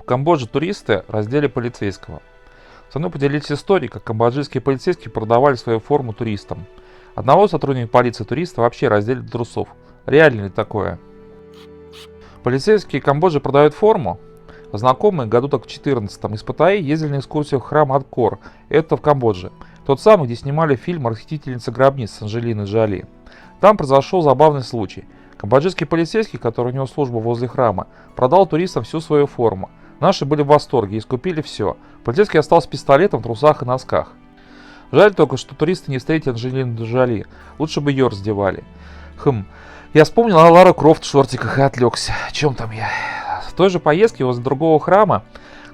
Камбодже туристы раздели полицейского. Со мной поделились историей, как камбоджийские полицейские продавали свою форму туристам. Одного сотрудника полиции туриста вообще раздели до трусов. Реально ли такое? Полицейские Камбоджи продают форму. Знакомые году так в 14-м из Паттайи ездили на экскурсию в храм Ангкор. Это в Камбодже. Тот самый, где снимали фильм «Расхитительница гробниц» с Анджелиной Джоли. Там произошел забавный случай. Камбоджийский полицейский, который нес службу возле храма, продал туристам всю свою форму. Наши были в восторге и скупили все. Полицейский остался с пистолетом в трусах и носках. Жаль только, что туристы не встретили Анджелину Джоли. Лучше бы ее раздевали. Я вспомнил о Лара Крофт в шортиках и отвлекся. О чем там я? В той же поездке возле другого храма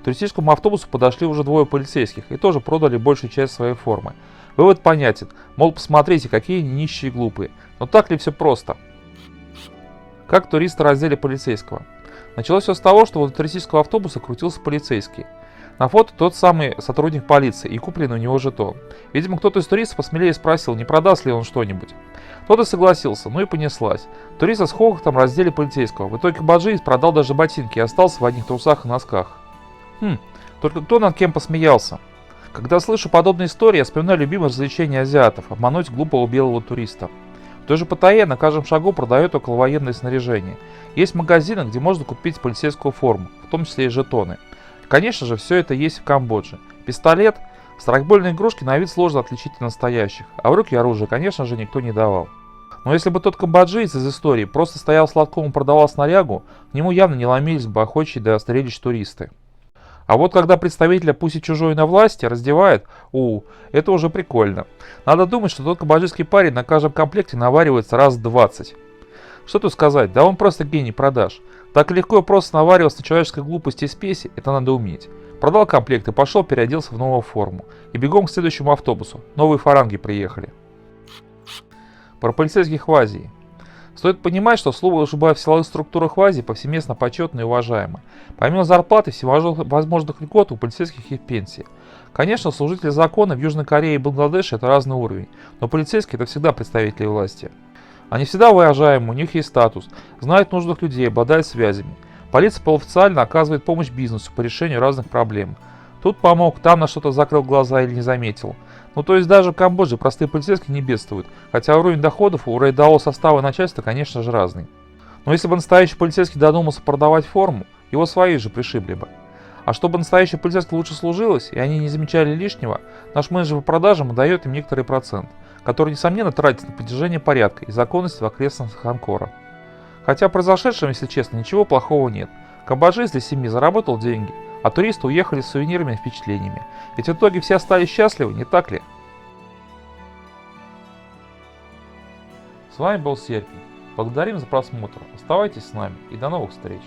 к туристическому автобусу подошли уже двое полицейских и тоже продали большую часть своей формы. Вывод понятен. Мол, посмотрите, какие они нищие и глупые. Но так ли все просто? Как туристы раздели полицейского? Началось все с того, что возле туристического автобуса крутился полицейский. На фото тот самый сотрудник полиции и купленный у него жетон. Видимо, кто-то из туристов посмелее спросил, не продаст ли он что-нибудь. Тот и согласился, ну и понеслась. Туристы с хохотом раздели полицейского. В итоге камбоджиец продал даже ботинки и остался в одних трусах и носках. Только кто над кем посмеялся? Когда слышу подобные истории, я вспоминаю любимое развлечение азиатов – обмануть глупого белого туриста. В той же Паттайе на каждом шагу продают околовоенное снаряжение. Есть магазины, где можно купить полицейскую форму, в том числе и жетоны. Конечно же, все это есть в Камбодже. Пистолет, страйкбольные игрушки на вид сложно отличить от настоящих, а в руки оружие, конечно же, никто не давал. Но если бы тот камбоджиец из истории просто стоял с лотком и продавал снарягу, к нему явно не ломились бы охочие до стрелищ туристы. А вот когда представителя пусть и чужой на власти раздевает, это уже прикольно. Надо думать, что тот камбоджийский парень на каждом комплекте наваривается раз 20. Что тут сказать, да он просто гений продаж. Так легко и просто навариваться на человеческой глупости и спеси, это надо уметь. Продал комплект и пошел, переоделся в новую форму. И бегом к следующему автобусу. Новые фаранги приехали. Про полицейских в Азии. Стоит понимать, что служба в силовых структурах в Азии повсеместно почетна и уважаема. Помимо зарплаты, всевозможных льгот у полицейских и пенсии. Конечно, служители закона в Южной Корее и Бангладеше это разный уровень, но полицейские это всегда представители власти. Они всегда уважаемы, у них есть статус, знают нужных людей, обладают связями. Полиция полуофициально оказывает помощь бизнесу по решению разных проблем. Тут помог, там на что-то закрыл глаза или не заметил. То есть даже в Камбодже простые полицейские не бедствуют, хотя уровень доходов у рядового состава начальства, конечно же, разный. Но если бы настоящий полицейский додумался продавать форму, его свои же пришибли бы. А чтобы настоящий полицейский лучше служилось, и они не замечали лишнего, наш менеджер по продажам дает им некоторый процент, который, несомненно, тратит на поддержание порядка и законности в окрестностях Ангкора. Хотя в произошедшем, если честно, ничего плохого нет. Камбоджиец для семьи заработал деньги, а туристы уехали с сувенирами и впечатлениями. Ведь в итоге все остались счастливы, не так ли? С вами был Серпень. Благодарим за просмотр. Оставайтесь с нами и до новых встреч.